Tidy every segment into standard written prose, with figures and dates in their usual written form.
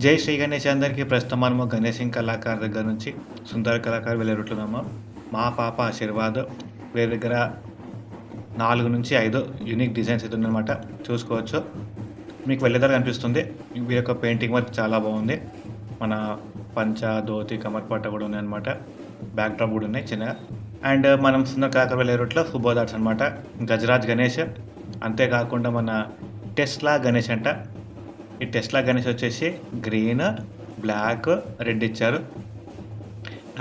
జై శ్రీ గణేష్ అందరికీ ప్రస్తుతం మనము గణేశం కళాకారు దగ్గర నుంచి సుందర కళాకారు వెళ్ళగొట్టున్నాము. మా పాప ఆశీర్వాద్ వీరి దగ్గర 4-5 యూనిక్ డిజైన్స్ అయితే ఉందన్నమాట. చూసుకోవచ్చు, మీకు వెళ్ళేదారు కనిపిస్తుంది. వీరి యొక్క పెయింటింగ్ వర్క్ చాలా బాగుంది. మన పంచ ధోతి కమర్ పట్ట కూడా ఉన్నాయన్నమాట. బ్యాక్ డ్రాప్ కూడా ఉన్నాయి చిన్నగా. అండ్ మనం సుందర కళాకారు వెళ్ళే రూట్లో ఫుట్బాల్ అనమాట. గజరాజ్ గణేష్, అంతేకాకుండా మన టెస్లా గణేష్ అంట. ఈ టెస్లా గణేష్ వచ్చేసి గ్రీన్, బ్లాక్, రెడ్ ఇచ్చారు.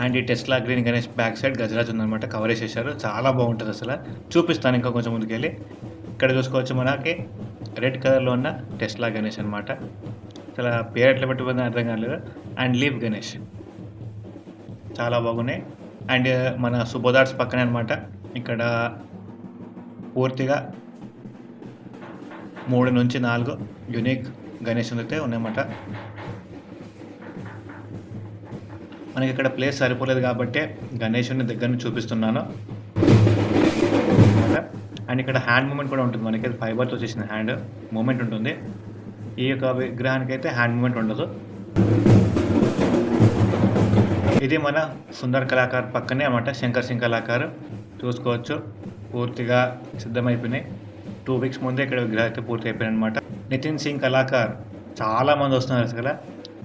అండ్ ఈ Tesla green Ganesh back side Gajraj ఉందన్నమాట, కవర్ చేసేసారు. చాలా బాగుంటుంది అసలు. చూపిస్తాను ఇంకా కొంచెం ముందుకెళ్ళి. ఇక్కడ చూసుకోవచ్చు మనకి రెడ్ కలర్లో ఉన్న టెస్లా గణేష్ అనమాట. అసలు పేరు ఎట్లా పెట్టుకుందని అర్థం కాలేదు. అండ్ లీఫ్ గణేష్ చాలా బాగున్నాయి. అండ్ మన సుబోధార్ట్స్ పక్కనే అనమాట. ఇక్కడ పూర్తిగా 3-4 యూనిక్ గణేషులు అయితే ఉన్నాయన్నమాట. మనకి ఇక్కడ ప్లేస్ సరిపోలేదు కాబట్టి గణేషుని దగ్గర నుంచి చూపిస్తున్నాను. అండ్ ఇక్కడ హ్యాండ్ మూమెంట్ కూడా ఉంటుంది. మనకి ఫైబర్తో చేసిన హ్యాండ్ మూమెంట్ ఉంటుంది. ఈ యొక్క విగ్రహానికి అయితే హ్యాండ్ మూమెంట్ ఉండదు. ఇది మన సుందర్ కళాకార్ పక్కనే అన్నమాట, శంకర్ సింగ్ కళాకార్. చూసుకోవచ్చు, పూర్తిగా సిద్ధమైపోయినాయి. 2 వీక్స్ ముందే ఇక్కడ విగ్రహం అయితే పూర్తి అయిపోయింది అనమాట. నితిన్ సింగ్ కళాకార్ చాలామంది వస్తున్నారు అసలు.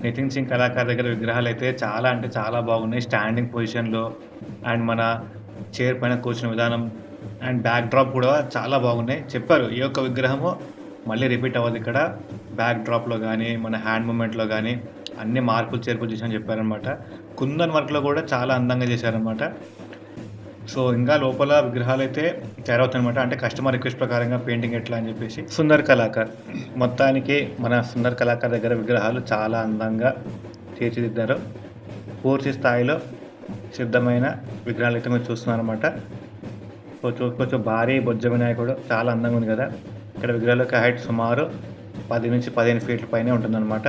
నితిన్ సింగ్ కళాకార్ దగ్గర విగ్రహాలు అయితే చాలా అంటే చాలా బాగున్నాయి. స్టాండింగ్ పొజిషన్లో అండ్ మన చైర్ పైన కూర్చున్న విధానం అండ్ బ్యాక్ డ్రాప్ కూడా చాలా బాగున్నాయి. చెప్పారు ఈ యొక్క విగ్రహము మళ్ళీ రిపీట్ అవ్వదు ఇక్కడ. బ్యాక్ డ్రాప్లో కానీ మన హ్యాండ్ మూమెంట్లో కానీ అన్ని మార్పులు చేర్పులు చేసామని చెప్పారనమాట. కుందన్ వర్క్లో కూడా చాలా అందంగా చేశారనమాట. సో ఇంకా లోపల విగ్రహాలు అయితే తయారవుతాయన్నమాట. అంటే కస్టమర్ రిక్వెస్ట్ ప్రకారంగా పెయింటింగ్ ఎట్లా అని చెప్పేసి సుందర్ కళాకార్ మొత్తానికి మన సుందర్ కళాకార్ దగ్గర విగ్రహాలు చాలా అందంగా తీర్చిదిద్దారు. పూర్తి స్థాయిలో సిద్ధమైన విగ్రహాలు అయితే మీరు చూస్తున్నారు అనమాట. సో చూసుకోవచ్చు, భారీ బొజ్జ వినాయకుడు చాలా అందంగా ఉంది కదా. ఇక్కడ విగ్రహాల యొక్క హైట్ సుమారు 10-15 ఫీట్ల పైనే ఉంటుందన్నమాట.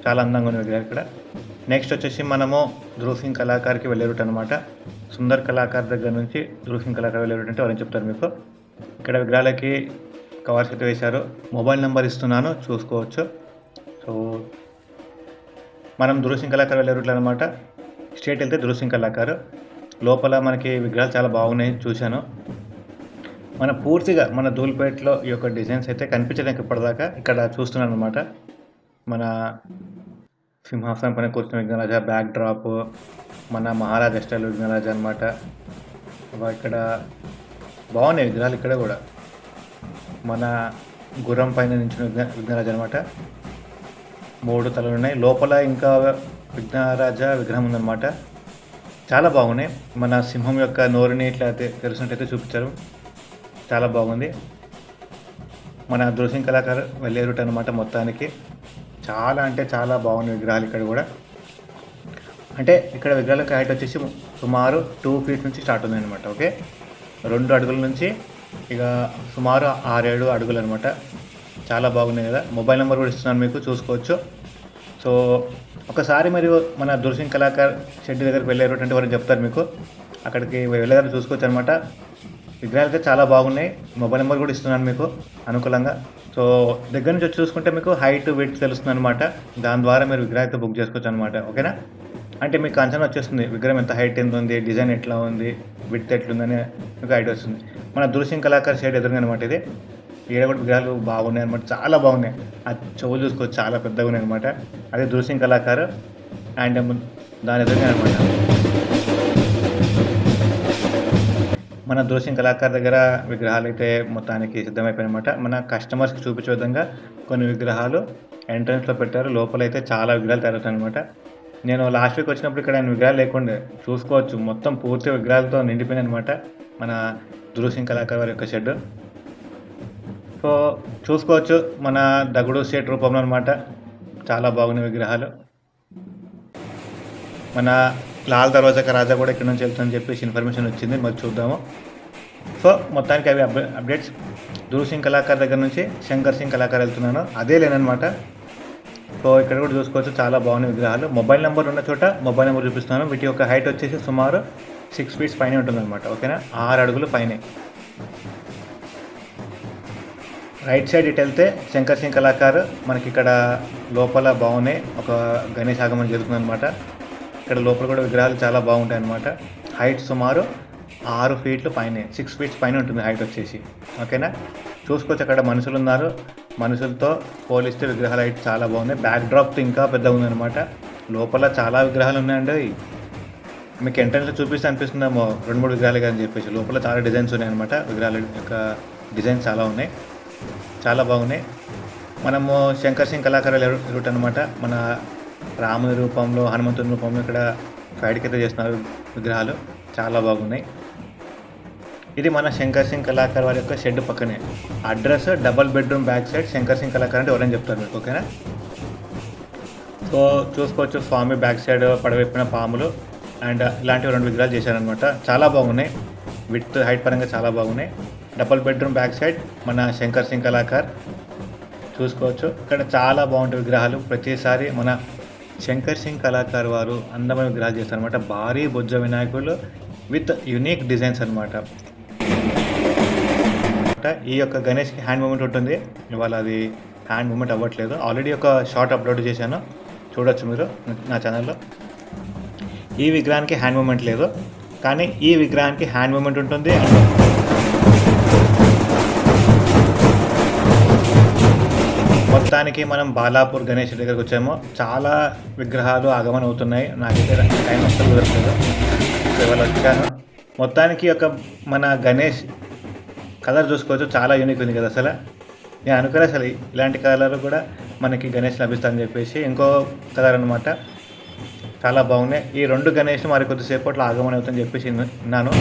చాలా అందంగా ఉంది విగ్రహం ఇక్కడ. నెక్స్ట్ వచ్చేసి మనము ధృవ్ సింగ్ కళాకార్కి వెళ్ళే రూట్ అనమాట. సుందర్ కళాకార్ దగ్గర నుంచి ధృవ్ సింగ్ కళాకార్ వెళ్ళే రూట్ అంటే వాళ్ళని చెప్తారు మీకు. ఇక్కడ విగ్రహాలకి కవర్స్ అయితే వేశారు. మొబైల్ నెంబర్ ఇస్తున్నాను, చూసుకోవచ్చు. సో మనం ధృవ్ సింగ్ కళాకార్ వెళ్ళే రూట్లో అనమాట. స్ట్రేట్ వెళ్తే ధృవ్ సింగ్ కళాకారు. లోపల మనకి విగ్రహాలు చాలా బాగున్నాయి, చూశాను. మన పూర్తిగా మన ధూల్పేటలో ఈ యొక్క డిజైన్స్ అయితే కనిపించడానికి ఇప్పటిదాకా ఇక్కడ చూస్తున్నాను అనమాట. మన సింహాసనం పైన కూర్చున్న విఘ్నరాజ, బ్యాక్ డ్రాప్ మన మహారాజా స్టైల్ విఘ్నరాజ అనమాట. ఇక్కడ బాగున్నాయి విగ్రహాలు. ఇక్కడ కూడా మన గుర్రం పైన నించిన విఘ్నరాజ అనమాట. 3 తలలు ఉన్నాయి. లోపల ఇంకా విఘ్నరాజ విగ్రహం ఉందన్నమాట. చాలా బాగున్నాయి. మన సింహం యొక్క నోరుని ఇట్లా తెలిసినట్టయితే చూపించారు. చాలా బాగుంది. మన ధృవ్ సింగ్ కళాకార్ వెళ్ళే రూట్ అనమాట. మొత్తానికి చాలా అంటే చాలా బాగున్నాయి విగ్రహాలు ఇక్కడ కూడా. అంటే ఇక్కడ విగ్రహాలకు హైట్ వచ్చేసి సుమారు 2 ఫీట్ నుంచి స్టార్ట్ ఉంది అనమాట. ఓకే, 2 అడుగుల నుంచి ఇక సుమారు 6-7 అడుగులు అనమాట. చాలా బాగున్నాయి కదా. మొబైల్ నెంబర్ కూడా ఇస్తున్నాను మీకు, చూసుకోవచ్చు. సో ఒకసారి మీరు మన ధృవ్ సింగ్ కళాకార్ షెడ్ దగ్గరికి వెళ్ళే రూట్ అంటే వారికి చెప్తారు మీకు. అక్కడికి వెళ్ళేదాన్ని చూసుకోవచ్చు అనమాట. విగ్రహాలు అయితే చాలా బాగున్నాయి. మొబైల్ నెంబర్ కూడా ఇస్తున్నాను మీకు అనుకూలంగా. సో దగ్గర నుంచి వచ్చి చూసుకుంటే మీకు హైట్ వెయిట్ తెలుస్తుంది అనమాట. దాని ద్వారా మీరు విగ్రహం అయితే బుక్ చేసుకోవచ్చు అనమాట. ఓకేనా, అంటే మీకు అంచనా వచ్చేస్తుంది విగ్రహం ఎంత హైట్ ఎంత ఉంది, డిజైన్ ఎట్లా ఉంది, విడ్త్ ఎట్లుందని మీకు ఐడియా వస్తుంది. మన ధృవ్ సింగ్ కళాకార్ షేడ్ ఎదురుగా అనమాట. ఇది ఈడ కూడా విగ్రహాలు బాగున్నాయి అనమాట, చాలా బాగున్నాయి. ఆ చెవులు చూసుకోవచ్చు, చాలా పెద్దగా ఉన్నాయి అనమాట. అదే ధృవ్ సింగ్ కళాకార్. అండ్ దాని ఎదురుగా అనమాట మన ధృవ్ సింగ్ కళాకార్ దగ్గర విగ్రహాలు అయితే మొత్తానికి సిద్ధమైపోయినమాట. మన కస్టమర్స్కి చూపించే విధంగా కొన్ని విగ్రహాలు ఎంట్రన్స్లో పెట్టారు. లోపల అయితే చాలా విగ్రహాలు తయారవుతాయి అనమాట. నేను లాస్ట్ వీక్ వచ్చినప్పుడు ఇక్కడ ఆయన విగ్రహాలు లేకుండే, చూసుకోవచ్చు మొత్తం పూర్తి విగ్రహాలతో నిండిపోయింది అనమాట మన ధృవ్ సింగ్ కళాకార్ వారి యొక్క షెడ్. సో చూసుకోవచ్చు, మన దగుడు స్టేట్ రూపంలో అనమాట. చాలా బాగున్నాయి విగ్రహాలు. మన లాల్ దర్వాజా రాజా కూడా ఇక్కడ నుంచి వెళ్తుందని చెప్పేసి ఇన్ఫర్మేషన్ వచ్చింది, మరి చూద్దాము. సో మొత్తానికి అవి అప్డేట్స్. ధృవ్ సింగ్ కళాకార్ దగ్గర నుంచి శంకర్ సింగ్ కళాకార్ వెళ్తున్నాను, అదే లేనమాట. సో ఇక్కడ కూడా చూసుకోవచ్చు, చాలా బాగున్నాయి విగ్రహాలు. మొబైల్ నెంబర్ ఉన్న చోట మొబైల్ నెంబర్ చూపిస్తున్నాను. వీటి యొక్క హైట్ వచ్చేసి సుమారు 6 ఫీట్స్ పైన ఉంటుందన్నమాట. ఓకేనా, 6 అడుగులు పైనే. రైట్ సైడ్ ఇటు వెళ్తే శంకర్ సింగ్ కళాకారు మనకి ఇక్కడ లోపల బాగున్నాయి. ఒక గణేష్ ఆగమనం జరుగుతుంది అనమాట. ఇక్కడ లోపల కూడా విగ్రహాలు చాలా బాగుంటాయి అనమాట. హైట్ సుమారు 6 ఫీట్లు పైనే, 6 ఫీట్స్ పైన ఉంటుంది హైట్ వచ్చేసి. ఓకేనా, చూసుకోవచ్చు అక్కడ మనుషులు ఉన్నారు. మనుషులతో పోలిస్తే విగ్రహాల హైట్ చాలా బాగున్నాయి. బ్యాక్ డ్రాప్ ఇంకా పెద్దగా ఉందన్నమాట. లోపల చాలా విగ్రహాలు ఉన్నాయండి. మీకు ఎంట్రన్స్లో చూపిస్తే అనిపిస్తుందేమో 2-3 విగ్రహాలు అని చెప్పేసి. లోపల చాలా డిజైన్స్ ఉన్నాయి అనమాట. విగ్రహాల యొక్క డిజైన్స్ చాలా ఉన్నాయి, చాలా బాగున్నాయి. మనము శంకర్ సింగ్ కళాకారుల రూట్ అనమాట. మన రాముని రూపంలో, హనుమంతుని రూపంలో ఇక్కడ ఫైట్కి అయితే చేస్తున్నారు విగ్రహాలు, చాలా బాగున్నాయి. ఇది మన శంకర్ సింగ్ కళాకారు వారి యొక్క షెడ్ పక్కనే. Address double bedroom back side Shankar Singh కళాకారు అంటే ఎవరైనా చెప్తారు మీకు. ఓకేనా, సో చూసుకోవచ్చు స్వామి బ్యాక్ సైడ్ పడవైపున పాములు అండ్ ఇలాంటివి 2 విగ్రహాలు చేశారనమాట. చాలా బాగున్నాయి, విత్ హైట్ పరంగా చాలా బాగున్నాయి. డబల్ బెడ్రూమ్ బ్యాక్ సైడ్ మన శంకర్ సింగ్ కళాకార్ చూసుకోవచ్చు. ఇక్కడ చాలా బాగుంటాయి విగ్రహాలు. ప్రతిసారి మన శంకర్ సింగ్ కళాకార్ వారు అందమైన విగ్రహాలు చేస్తారనమాట. భారీ బొజ్జ వినాయకులు విత్ యునిక్ డిజైన్స్ అనమాట. ఈ యొక్క గణేష్కి హ్యాండ్ మూమెంట్ ఉంటుంది. ఇవాళ అది హ్యాండ్ మూమెంట్ అవ్వట్లేదు. ఆల్రెడీ ఒక షార్ట్ అప్లోడ్ చేశాను, చూడొచ్చు మీరు నా ఛానల్లో. ఈ విగ్రహానికి హ్యాండ్ మూమెంట్ లేదు, కానీ ఈ విగ్రహానికి హ్యాండ్ మూమెంట్ ఉంటుంది. మొత్తానికి మనం బాలాపూర్ గణేష్ దగ్గరకు వచ్చాము. చాలా విగ్రహాలు ఆగమనం అవుతున్నాయి. నాకైతే టైం అస్సలు కుదరట్లేదు, ఇవాళ వచ్చాను. మొత్తానికి ఒక మన గణేష్ కలర్ చూసుకోవచ్చు, చాలా యూనిక్ ఉంది కదా. అసలు నేను అనుకోలే అసలు ఇలాంటి కలర్ కూడా మనకి గణేష్ లభిస్తుందని చెప్పేసి. ఇంకో కలర్ అనమాట, చాలా బాగున్నాయి. ఈ 2 గణేష్ మరి కొద్దిసేపట్లో ఆగమనం అవుతుందని చెప్పేసి విన్నాను.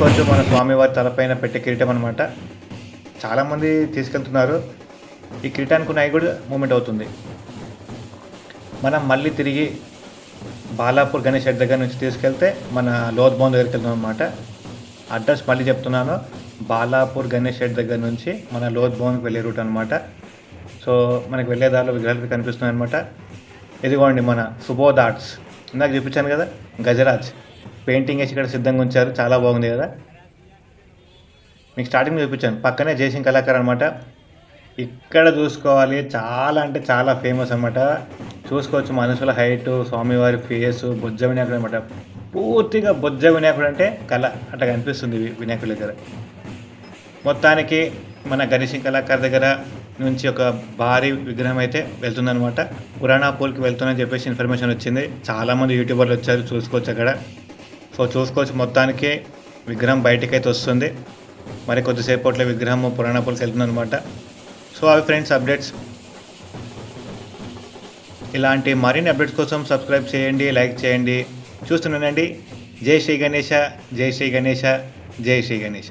కొంచెం మన స్వామివారి తలపైన పెట్టే కిరీటం అనమాట. చాలామంది తీసుకెళ్తున్నారు. ఈ కిరీటానికి ఉన్నాయి కూడా మూమెంట్ అవుతుంది. మనం మళ్ళీ తిరిగి బాలాపూర్ గణేష్ షెడ్ దగ్గర నుంచి తీసుకెళ్తే మన లోత్ భవన్ దగ్గరికి వెళ్తాం అనమాట. అడ్రస్ మళ్ళీ చెప్తున్నాను, బాలాపూర్ గణేష్ షెడ్ దగ్గర నుంచి మన లోత్ భవన్కి వెళ్ళే రూట్ అనమాట. సో మనకి వెళ్ళే దారిలో విగ్రహాలు కనిపిస్తున్నాయి అనమాట. ఇదిగోండి మన సుబోధ్ ఆర్ట్స్, ఇందాక చూపించాను కదా, గజరాజ్ పెయింటింగ్ వేసి ఇక్కడ సిద్ధంగా ఉంచారు. చాలా బాగుంది కదా. మీకు స్టార్టింగ్ చూపించాను, పక్కనే జయసింగ్ కళాకార్ అనమాట. ఇక్కడ చూసుకోవాలి, చాలా అంటే చాలా ఫేమస్ అనమాట. చూసుకోవచ్చు మనుషుల హైటు, స్వామివారి ఫేసు, బొజ్జ వినాయకుడు అనమాట. పూర్తిగా బొజ్జ వినాయకుడు అంటే కళ అట్లా కనిపిస్తుంది వినాయకుడి దగ్గర. మొత్తానికి మన గణేష్ కళాకార్ దగ్గర నుంచి ఒక భారీ విగ్రహం అయితే వెళ్తుందనమాట. పురాణాపూర్కి వెళ్తుందని చెప్పేసి ఇన్ఫర్మేషన్ వచ్చింది. చాలామంది యూట్యూబర్లు వచ్చారు, చూసుకోవచ్చు అక్కడ. సో చూసుకోవచ్చు, మొత్తానికి విగ్రహం బయటకు అయితే వస్తుంది. మరి కొద్దిసేపట్లో విగ్రహం పురాణాపూర్కి వెళ్తుందనమాట. సో అవి ఫ్రెండ్స్ అప్డేట్స్. ఇలాంటి మరిన్ని అప్డేట్స్ కోసం సబ్స్క్రైబ్ చేయండి, లైక్ చేయండి, చూస్తున్నానండి. జై శ్రీ గణేష, జై శ్రీ గణేష, జై శ్రీ గణేష.